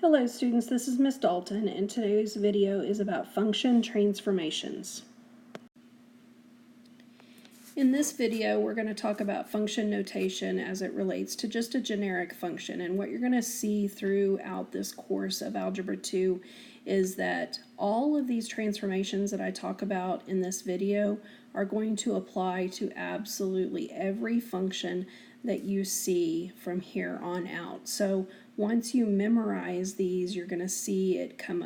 Hello students, this is Miss Dalton and today's video is about function transformations. In this video we're going to talk about function notation as it relates to just a generic function, and what you're going to see throughout this course of Algebra 2 is that all of these transformations that I talk about in this video are going to apply to absolutely every function that you see from here on out. So once you memorize these, you're going to see it come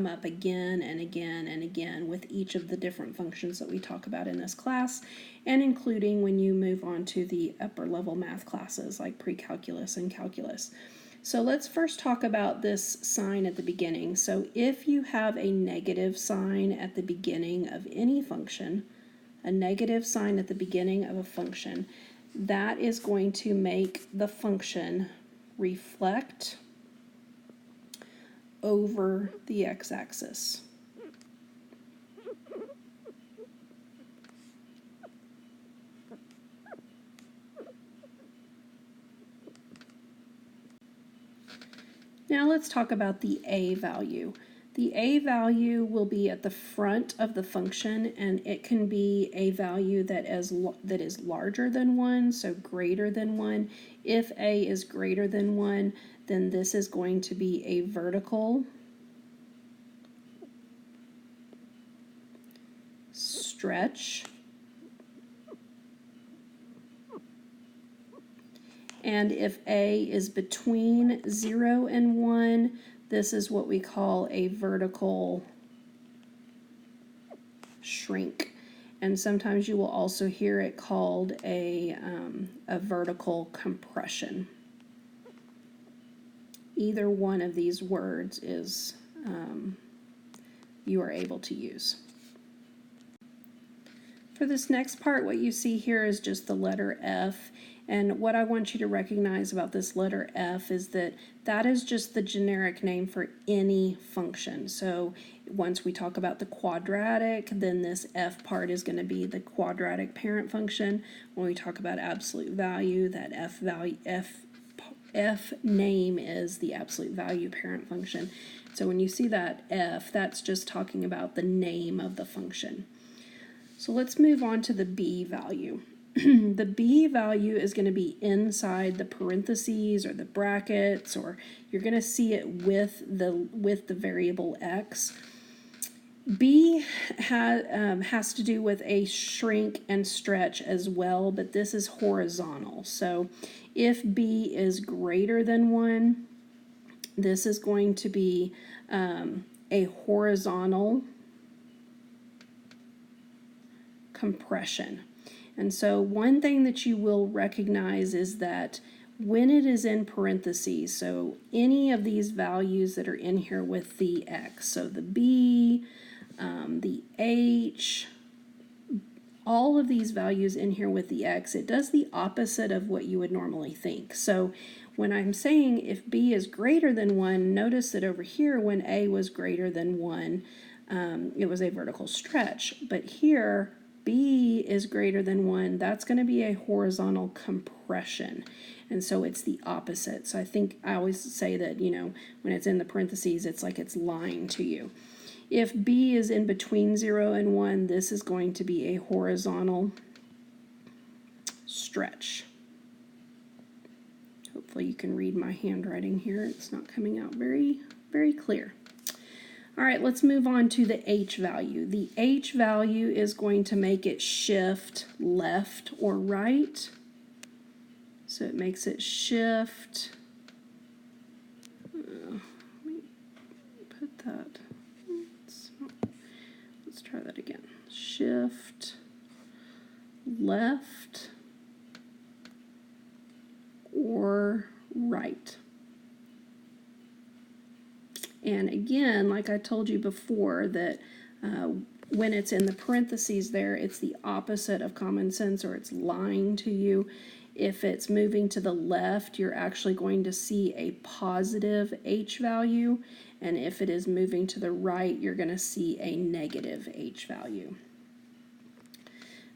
up again and again and again with each of the different functions that we talk about in this class, and including when you move on to the upper level math classes like pre-calculus and calculus. So let's first talk about this sign at the beginning. So if you have a negative sign at the beginning of any function, a negative sign at the beginning of a function, that is going to make the function reflect over the x-axis. Now let's talk about the a value. The a value will be at the front of the function, and it can be a value that is larger than 1, so greater than 1. If a is greater than 1, then this is going to be a vertical stretch. And if a is between 0 and 1, this is what we call a vertical shrink. And sometimes you will also hear it called a vertical compression. Either one of these words is you are able to use. For this next part, what you see here is just the letter F. And what I want you to recognize about this letter F is that that is just the generic name for any function. So once we talk about the quadratic, then this F part is going to be the quadratic parent function. When we talk about absolute value, that F name is the absolute value parent function. So when you see that F, that's just talking about the name of the function. So let's move on to the B value. The b value is going to be inside the parentheses or the brackets, or you're going to see it with the variable x. B has to do with a shrink and stretch as well, but this is horizontal. So if b is greater than 1, this is going to be a horizontal compression. And so one thing that you will recognize is that when it is in parentheses, so any of these values that are in here with the x, so the b, the h, all of these values in here with the x, it does the opposite of what you would normally think. So when I'm saying if b is greater than 1, notice that over here when a was greater than 1, it was a vertical stretch. But here, b is greater than 1, that's going to be a horizontal compression. And so it's the opposite. So I always say that, when it's in the parentheses, it's like it's lying to you. If b is in between 0 and 1, this is going to be a horizontal stretch. Hopefully you can read my handwriting here. It's not coming out very, very clear. All right, let's move on to the h value. The h value is going to make it shift left or right. So it makes it shift. Let me put that. Let's try that again. Shift left or right. And again, like I told you before, that when it's in the parentheses there, it's the opposite of common sense, or it's lying to you. If it's moving to the left, you're actually going to see a positive h value. And if it is moving to the right, you're going to see a negative h value.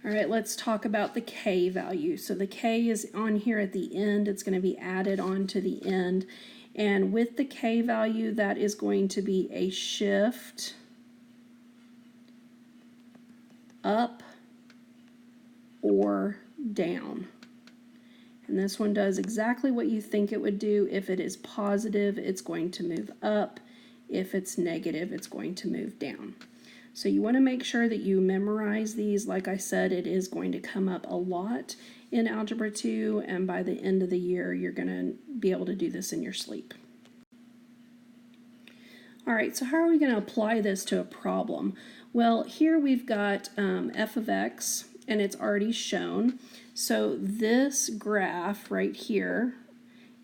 All right, let's talk about the k value. So the k is on here at the end. It's going to be added on to the end. And with the k value, that is going to be a shift up or down. And this one does exactly what you think it would do. If it is positive, it's going to move up. If it's negative, it's going to move down. So you want to make sure that you memorize these. Like I said, it is going to come up a lot in Algebra 2, and by the end of the year, you're going to be able to do this in your sleep. All right, so how are we going to apply this to a problem? Well, here we've got f of x, and it's already shown. So this graph right here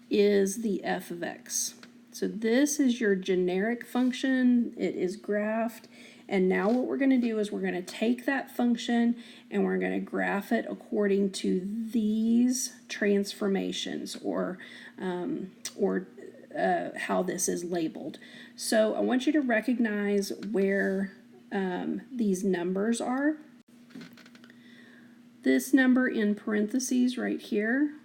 is the f of x. So this is your generic function. It is graphed. And now what we're going to do is we're going to take that function and we're going to graph it according to these transformations, or how this is labeled. So I want you to recognize where these numbers are. This number in parentheses right here,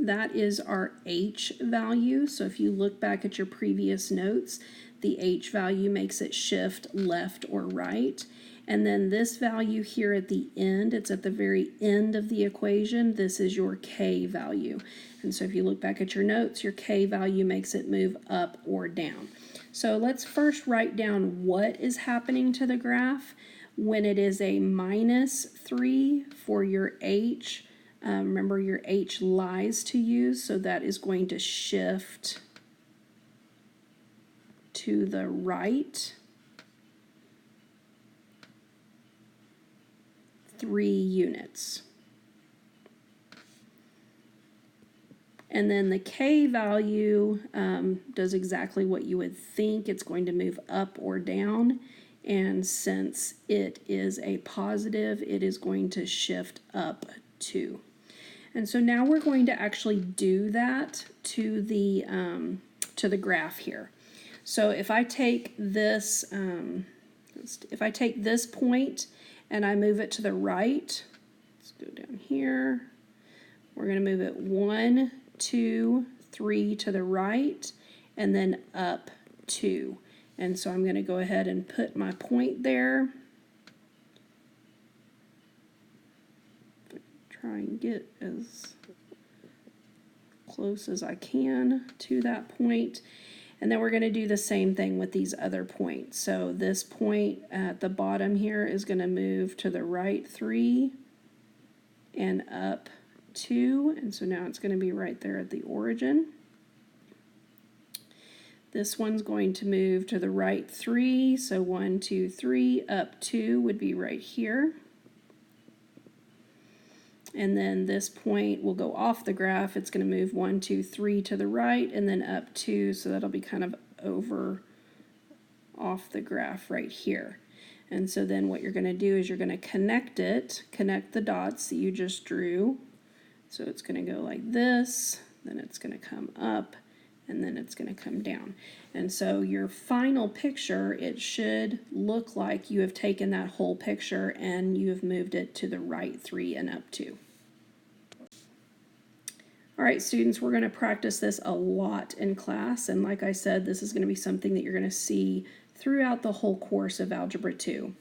that is our h value. So if you look back at your previous notes, the h value makes it shift left or right. And then this value here at the end, it's at the very end of the equation, this is your k value. And so if you look back at your notes, your k value makes it move up or down. So let's first write down what is happening to the graph when it is a -3 for your h. Remember, your h lies to you, so that is going to shift to the right 3 units. And then the k value does exactly what you would think. It's going to move up or down. And since it is a positive, it is going to shift up 2. And so now we're going to actually do that to the graph here. So if I take this, point and I move it to the right, let's go down here. We're going to move it 1, 2, 3 to the right, and then up 2. And so I'm going to go ahead and put my point there. Try and get as close as I can to that point. And then we're going to do the same thing with these other points. So this point at the bottom here is going to move to the right 3 and up 2. And so now it's going to be right there at the origin. This one's going to move to the right 3. So 1, 2, 3, up 2 would be right here. And then this point will go off the graph. It's going to move 1, 2, 3 to the right, and then up 2, so that'll be kind of over off the graph right here. And so then what you're going to do is you're going to connect the dots that you just drew. So it's going to go like this, then it's going to come up, and then it's going to come down. And so your final picture, it should look like you have taken that whole picture and you have moved it to the right 3 and up 2. All right, students, we're going to practice this a lot in class, and like I said, this is going to be something that you're going to see throughout the whole course of Algebra 2.